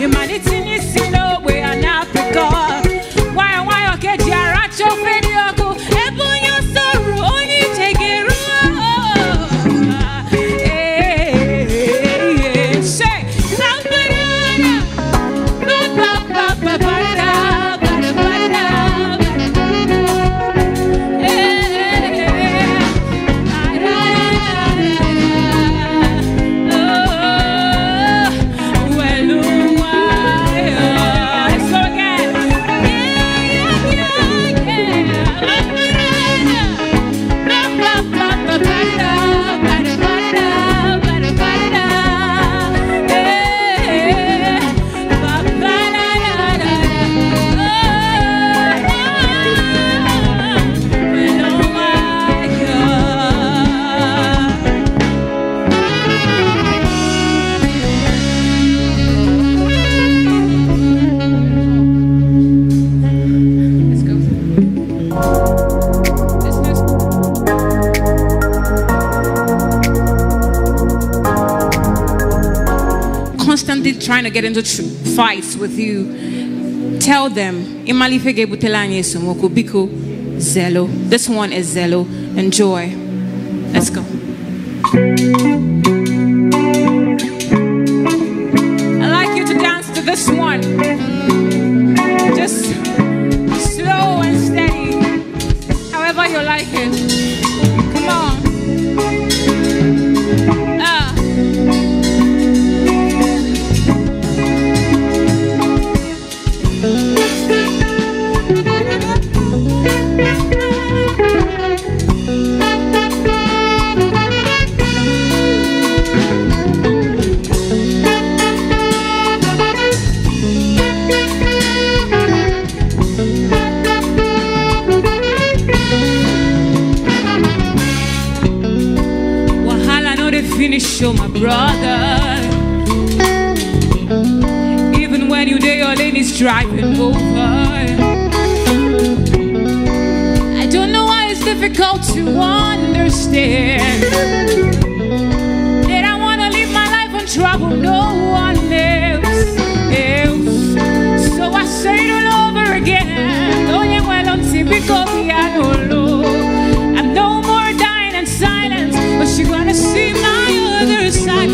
Humanity needs to know we are not because why okay, Trying to get into fights with you, tell them Zelo. This one is Zelo. Enjoy. Let's go. I'd like you to dance to this one. Just slow and steady, however you like it. Come on. Show my brother, even when you day your lane is driving over. I don't know why it's difficult to understand that I want to live my life and trouble no one else. So I say it all over again. I'm no more dying in silence, but you're gonna see my other side.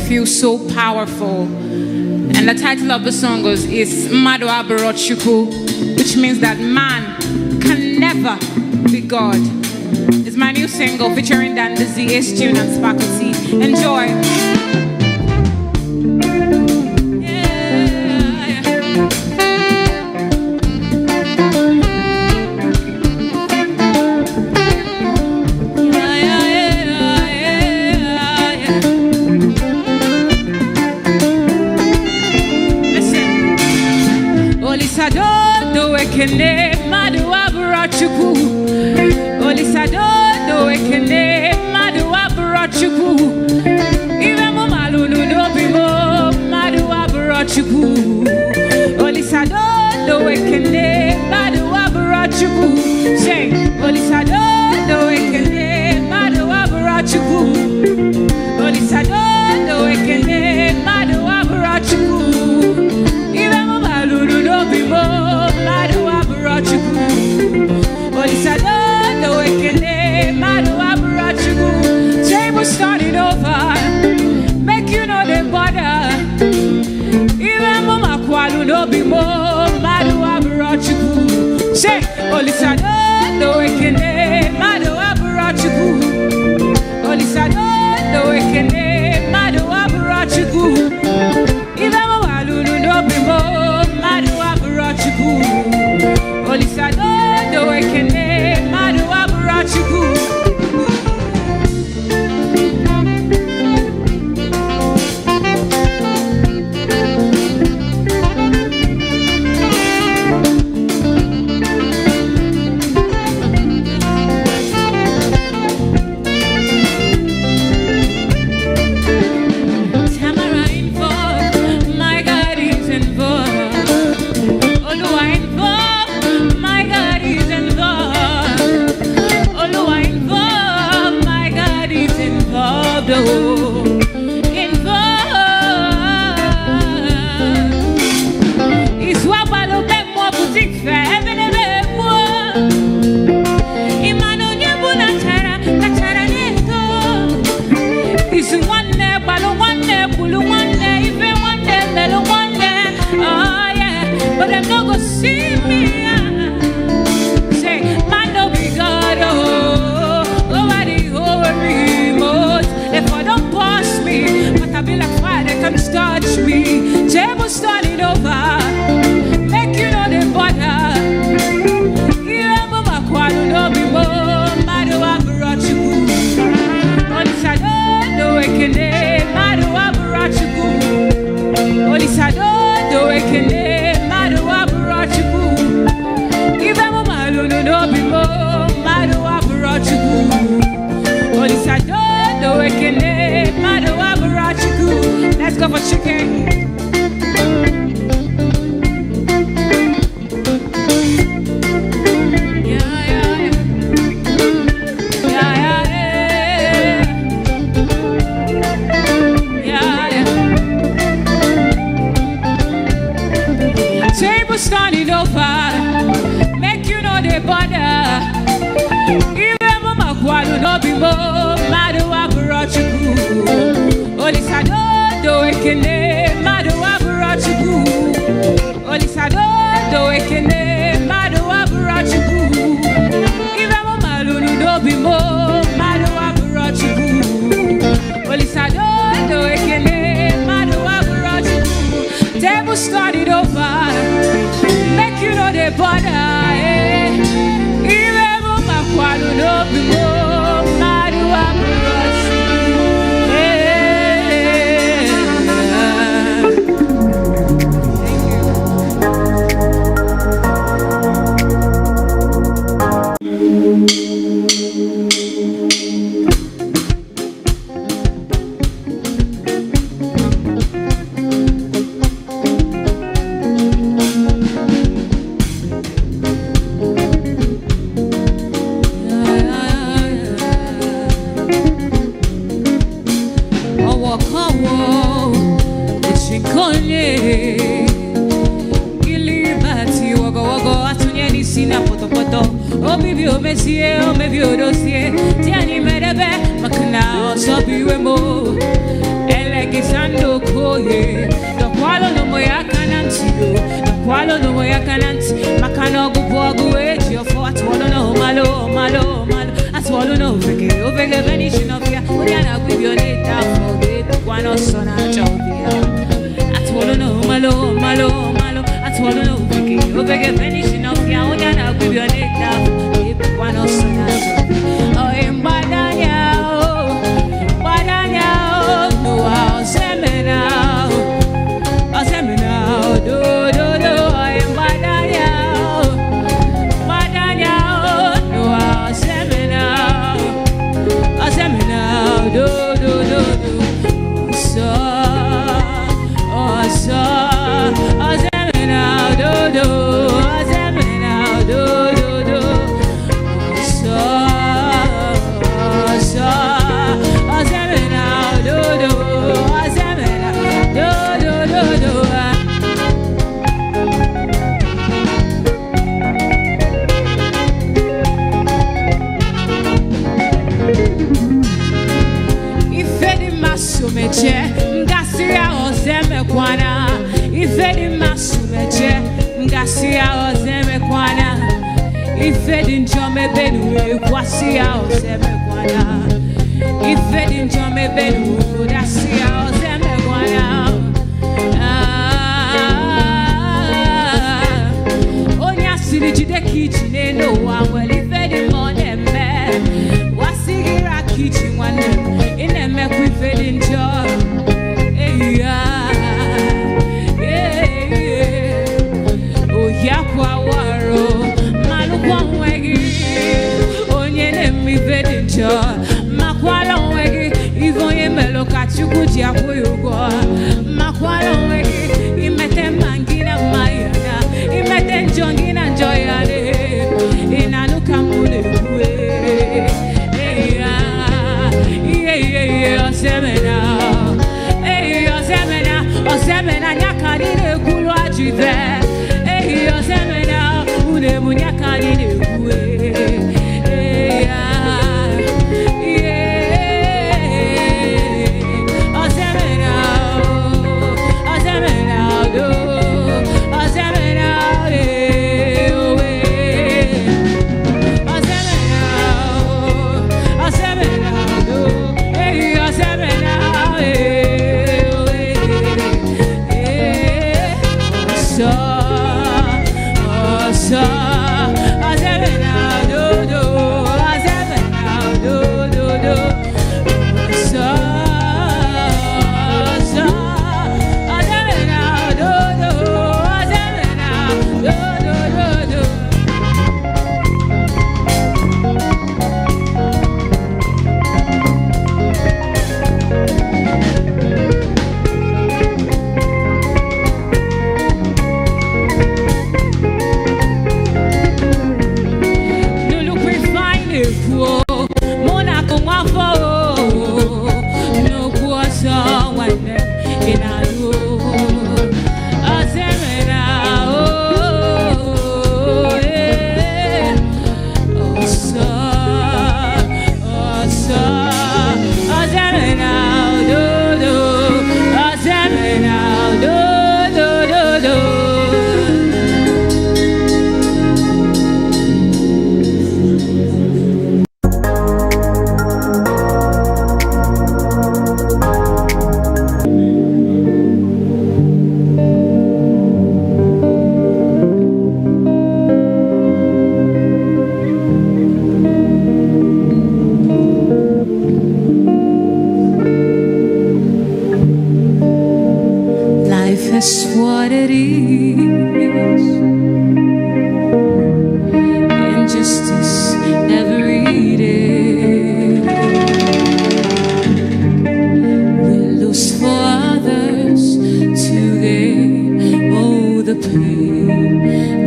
Feel so powerful, and the title of the song is Mado Aborochukwu, which means that man can never be God. It's my new single featuring Dan Dizzy, Ace Tune, and Sparkle T. Enjoy. Ekene madu abrochukwu Olisadodo ekene madu abrochukwu Ibe mo malulu dobi mo madu abrochukwu Olisadodo ekene madu abrochukwu Say Olisadodo ekene madu abrochukwu Olisadodo ekene madu abrochukwu Ibe mo malulu dobi mo Olisadodo ekene madu abrochukwu. Table started over, make you know the border. Even mama kwalu no be mo madu abrochukwu. Say Olisadodo ekene madu abrochukwu. Olisadodo ekene madu abrochukwu. Even mama lulu no be mo madu abrochukwu. Olisadodo ekene madu abrochukwu. Touch me, table started over, make you know the border. Yeah, mama kwalu no be mo, madu abrochukwu. Olisadodo ekene, madu abrochukwu. Olisadodo ekene, madu abrochukwu. Ibe mama lulu no be mo, madu abrochukwu. Olisadodo ekene, madu abrochukwu. Let's go for chicken. Table started over, make you know the border. Even mama kwalu no be mo, madu abrochukwu. Olisadodo ekene madu abrochukwu. Olisadodo ekene madu abrochukwu. Even mama lulu no be mo, madu abrochukwu. Olisadodo ekene madu abrochukwu. just what it is. Injustice every day. We lose for others till they owe the pain.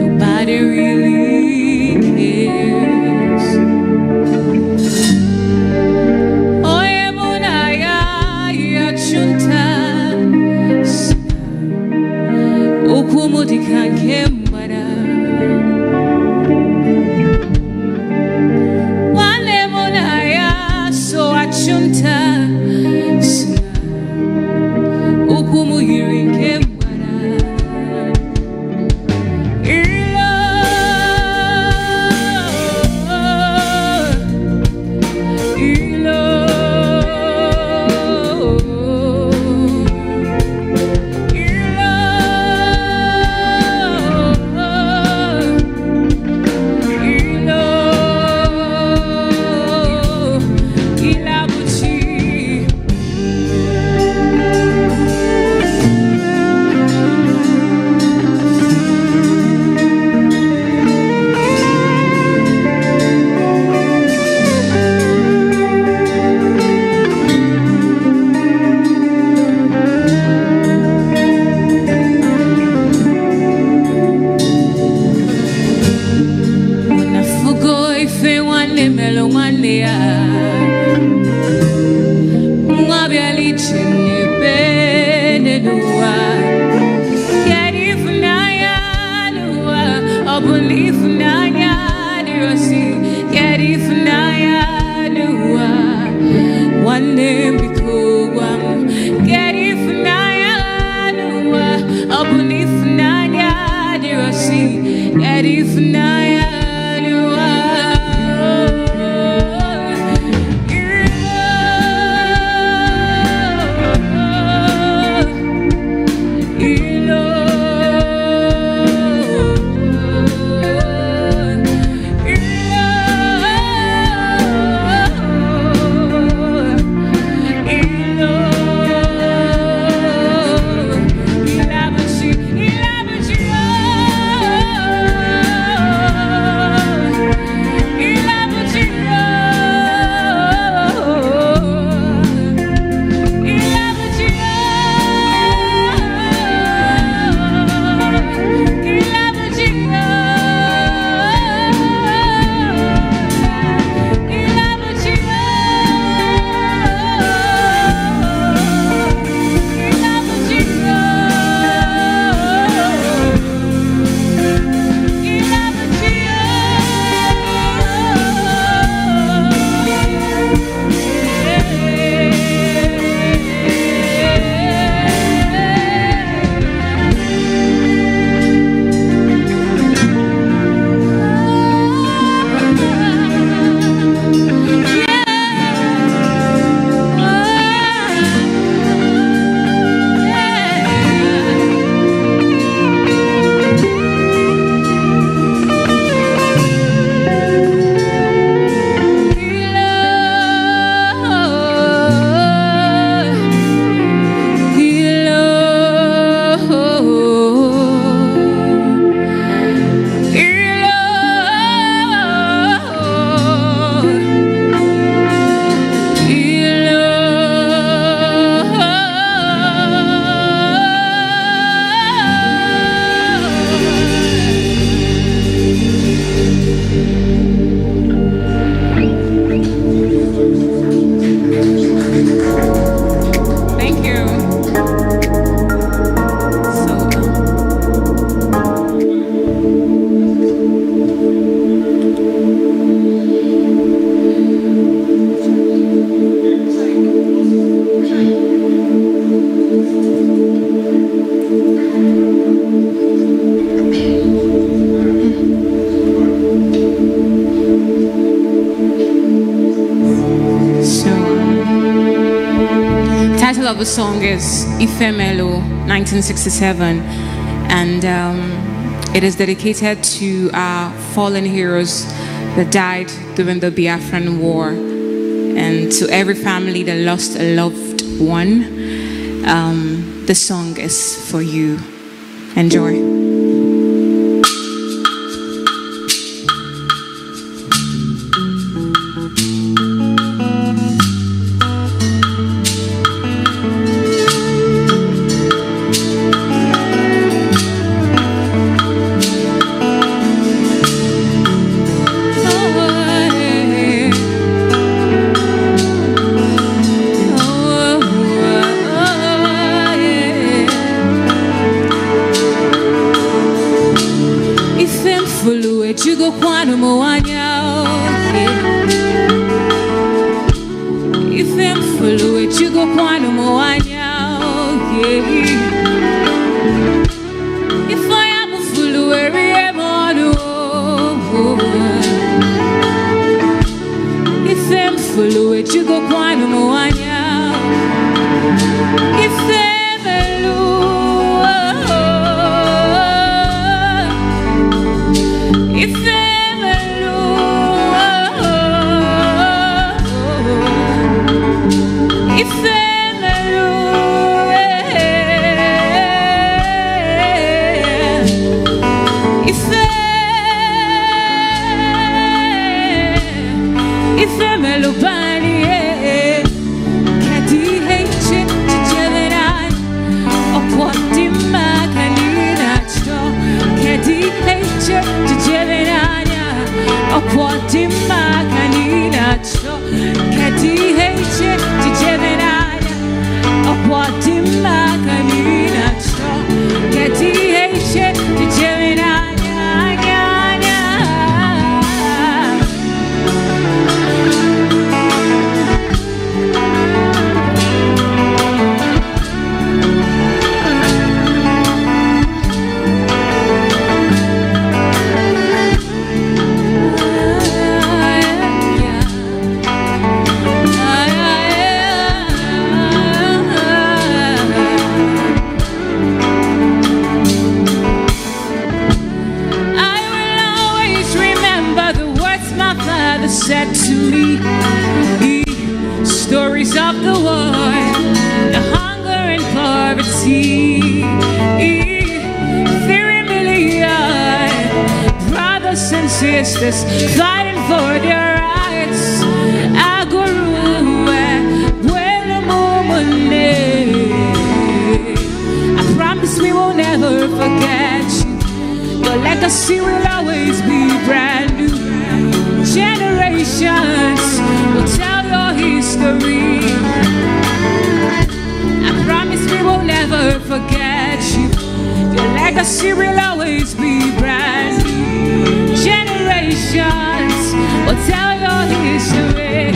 Nobody really cares. Oye monaya ya chunta okumudi kankembara. Wale monaya so achunta okumu yirinkembara. Of the song is Ifemelo 1967, and it is dedicated to our fallen heroes that died during the Biafran War, and to every family that lost a loved one. The song is for you. Enjoy. Chugo kwano moanya Ifem fulu chugo kwano moanya If I am a fulu ere mono Ifem fulu chugo kwano moanya Said to me, stories of the war, the hunger and poverty, 3 million brothers and sisters fighting for their rights. I promise we will never forget you. Your legacy will always be brand new. Generations will tell your history. I promise we will never forget you. Your legacy will always be brand new. Generations will tell your history.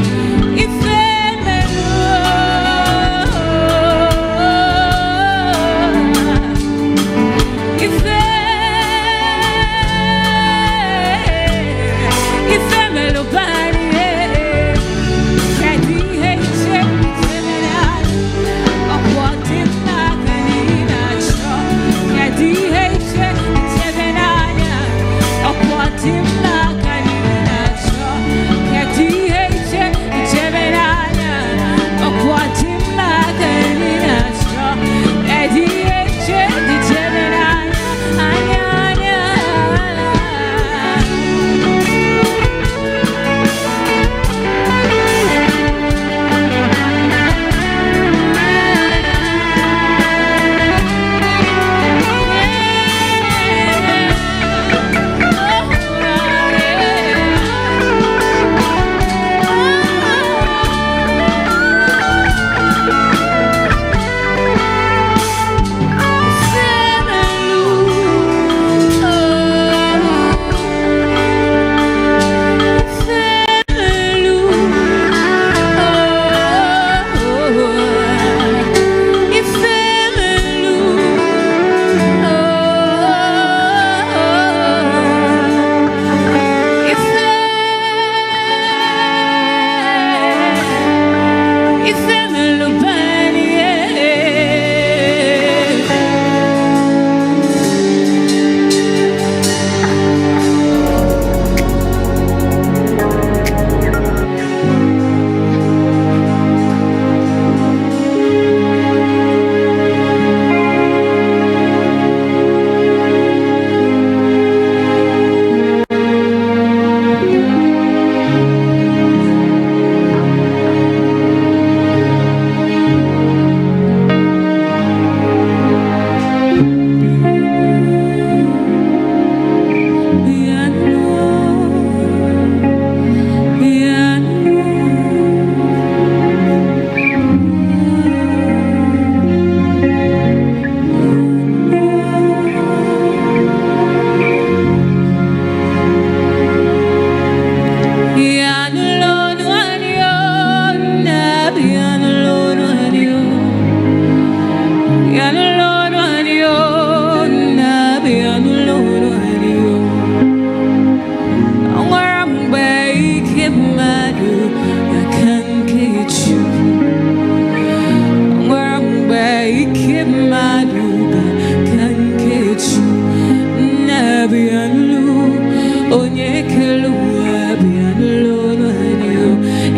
onye kelua bianulo nwanio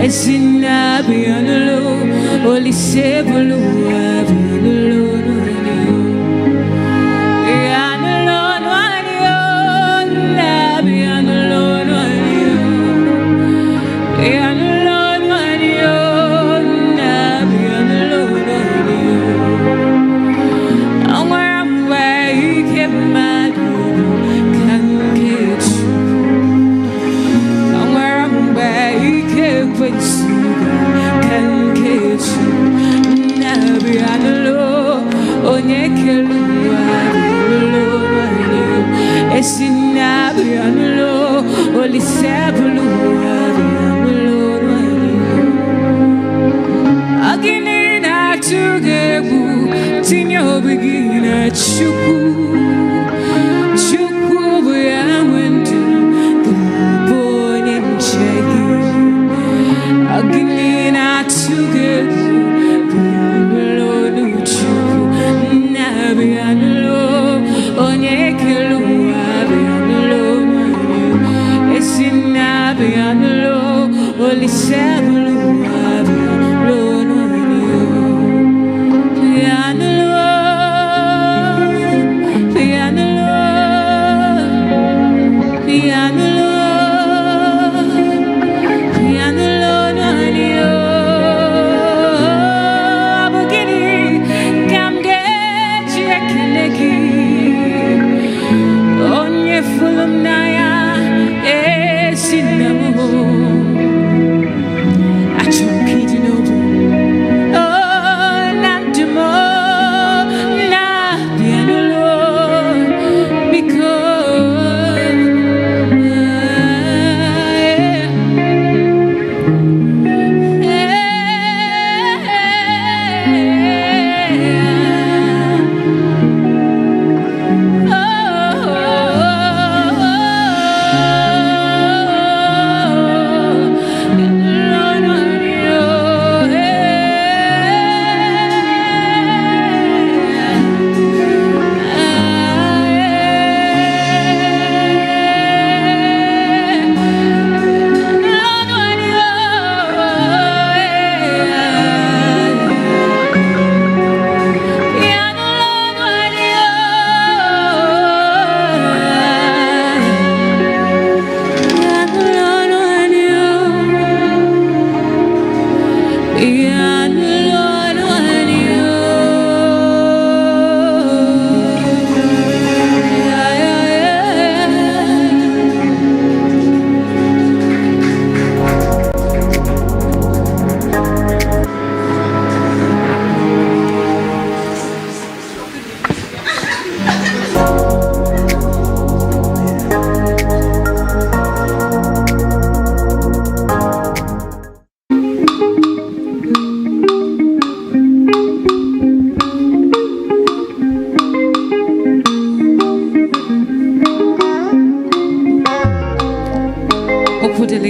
esina bianulo olisebulu bianulo nwanio bianulo nwanio na bianulo nwanio bianulo nwanio na bianulo nwanio amwamwe ikemadu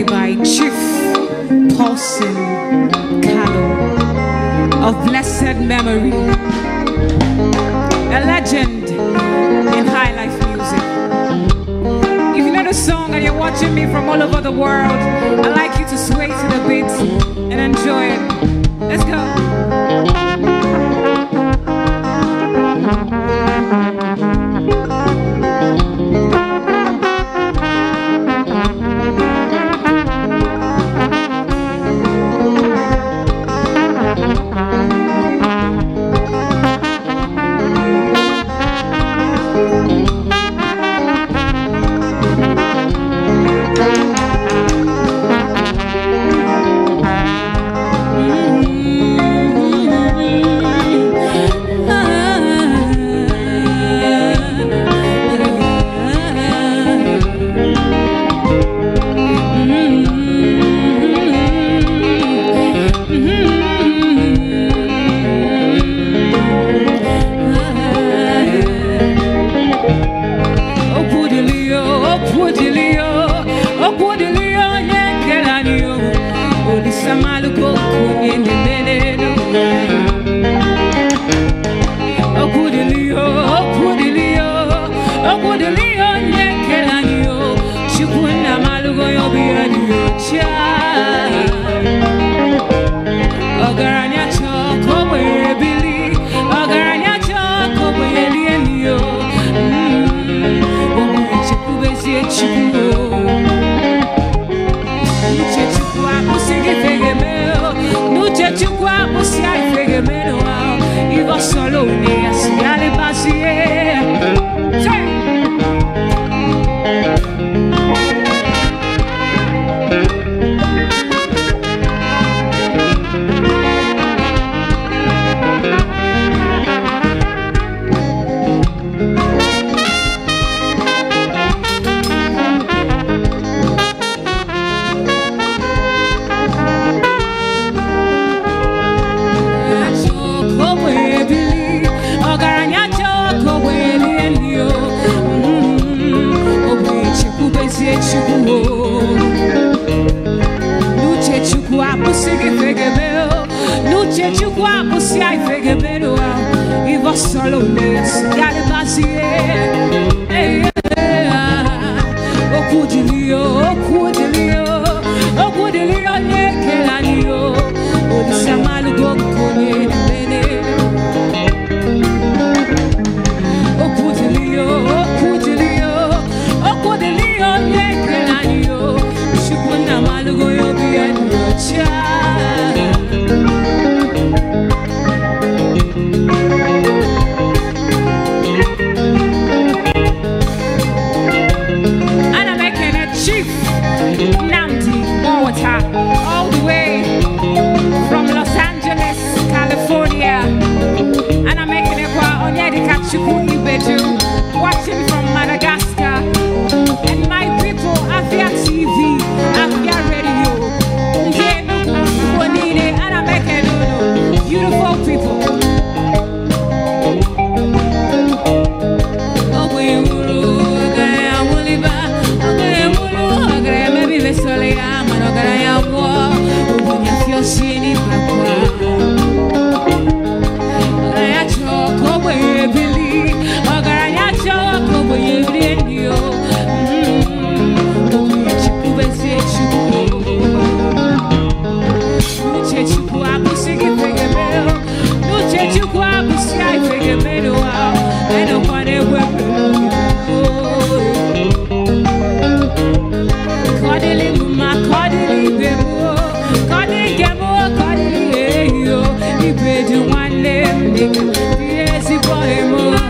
By Chief Paulson Kalu of blessed memory, a legend in high life music. If you know the song and you're watching me from all over the world, I'd like you to sway to the beat and enjoy it. Let's go. chukwa busi ai fege bedo I was solo nes yale basi okudilio nekelanio odisa malugo konye bene okudilio nekelanio shukuna malugo yobiano cha all the way from Los Angeles, California, and I'm making it on Yedikachuku Ibedu, watching from Madagascar, and my people, Afia TV, Afia Radio, and I'm making it beautiful people. Sini papa Agara choko boye bili Agara choko boye bili Chiku bese chiku Nuche chiku abusi fege mero Nuche chiku abusi ai fege mero Eno kwane wepe Kodili muma kodili bebo Ibedu one limb, yes, boy, more.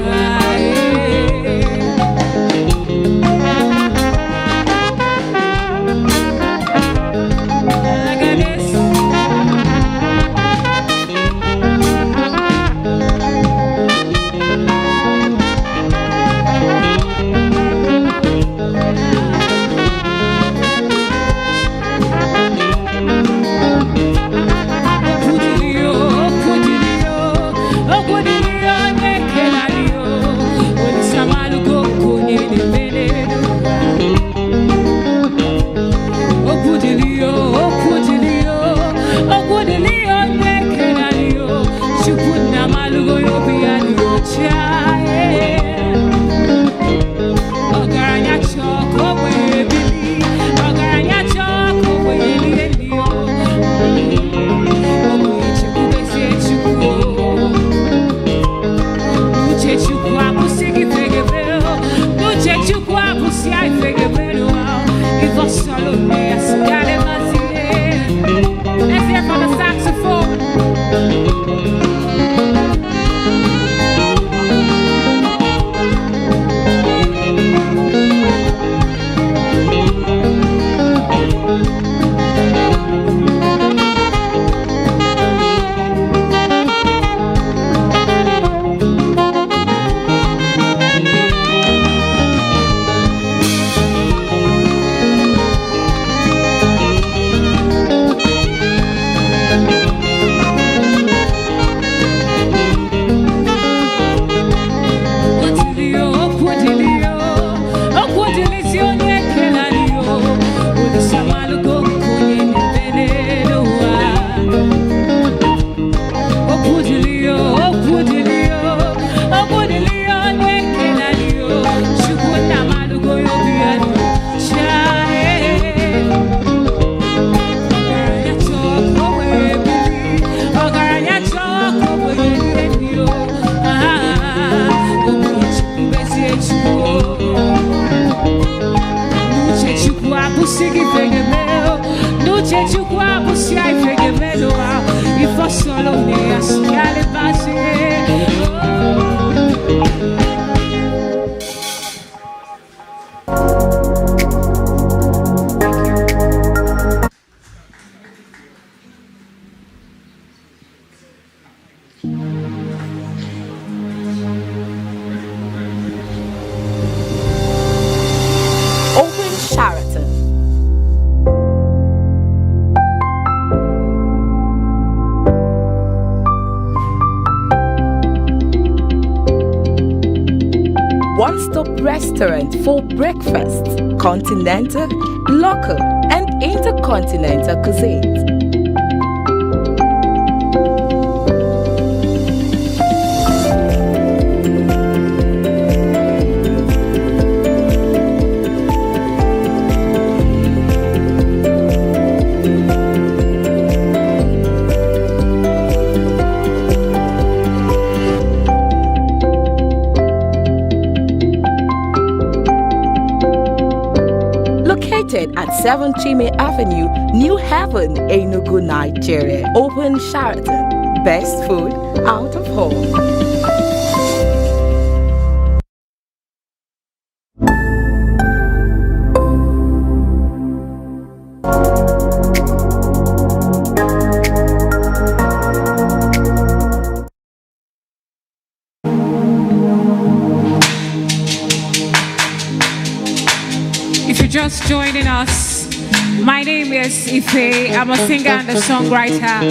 One-stop restaurant for breakfast, continental, local, and intercontinental cuisines. Located at 7 Chime Avenue, New Haven, Enugu, Nigeria. Open Sheraton. Best food out of home. Just joining us, my name is Ife. I'm a singer and a songwriter,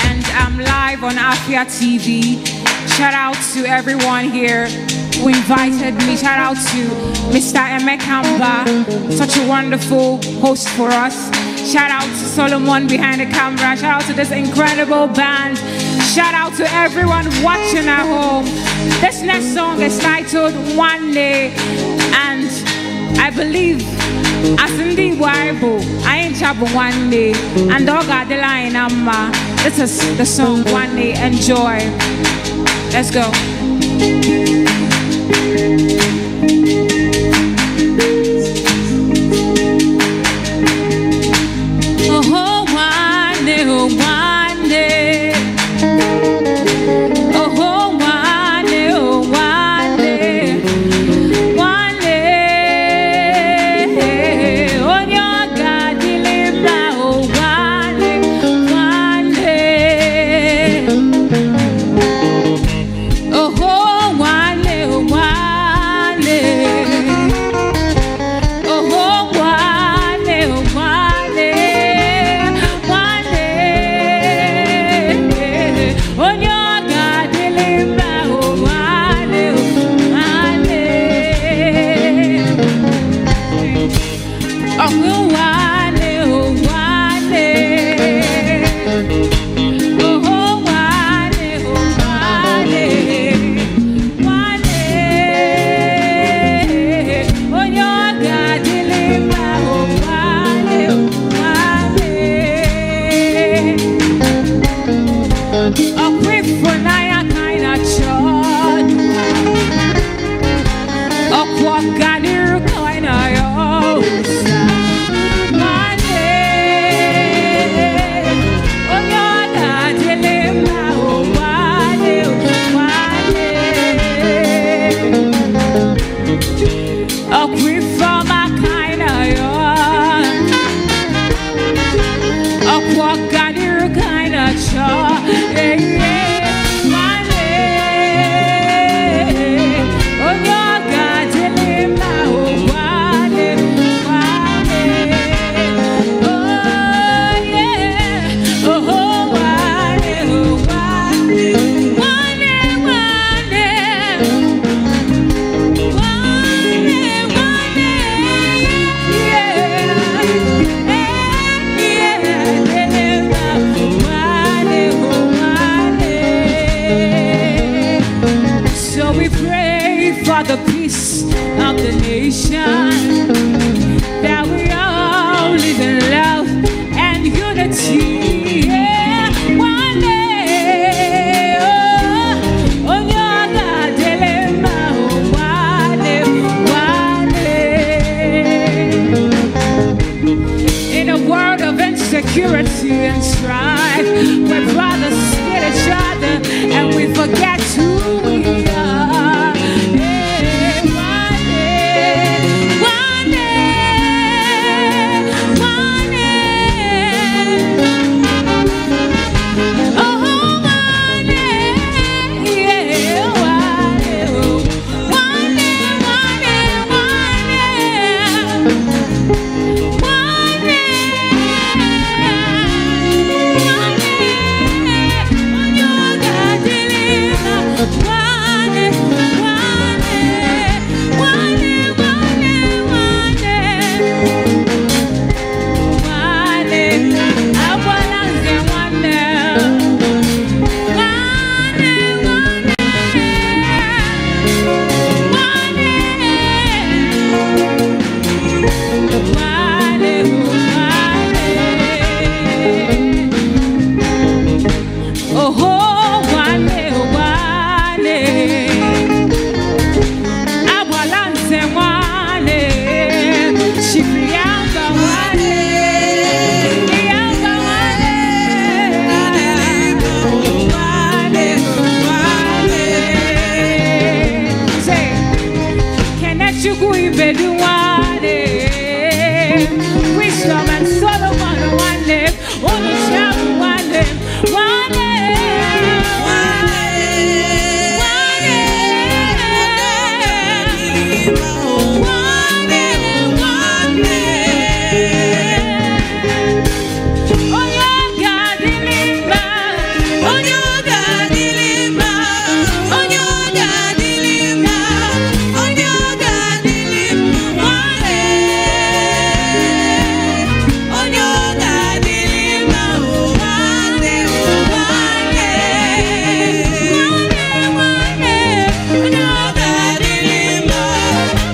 and I'm live on Afia TV. Shout out to everyone here who invited me. Shout out to Mr. Emekamba, such a wonderful host for us. Shout out to Solomon behind the camera. Shout out to this incredible band. Shout out to everyone watching at home. This next song is titled One Day, and I believe as in the Bible, I ain't chapel one day, and dog got the line. This is the song One Day. Enjoy. Let's go. Oh, one day, oh, one day. Oh, one day, oh, one day. One day. On your God, deliver, oh, one day. Oh, one day, oh, one day. Oh, one day, oh, one day. One day. On your God, deliver, oh, one day, one day. Oh, one day, oh, one day. Oh, one day, oh, one day. One day. On your God, deliver, oh, one day, one day. A quick for Naya kind of shot. A quack kind of yours. One day. On your God, deliver, oh, one day, one day. A quick for my kind of yours. A quack kind of shot. Yeah, yeah. One day. On your God, deliver, oh, one day, one day. Oh, yeah. Oh, one day, oh, one day. One day, one day. One day, one day. Yeah. Yeah, deliver, one day, oh, one day. So we pray for the peace of the nation, that we all live in love and unity. Yeah. One day, oh, on your God, deliver, oh, one day, one day. In a world of insecurity and strife, where brothers hit each other and we forget who we are. Yeah, one day, one day. Chukwu ibeduwane. Wisdom and Solomon one name. Only shall one name. One name.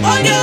Oh,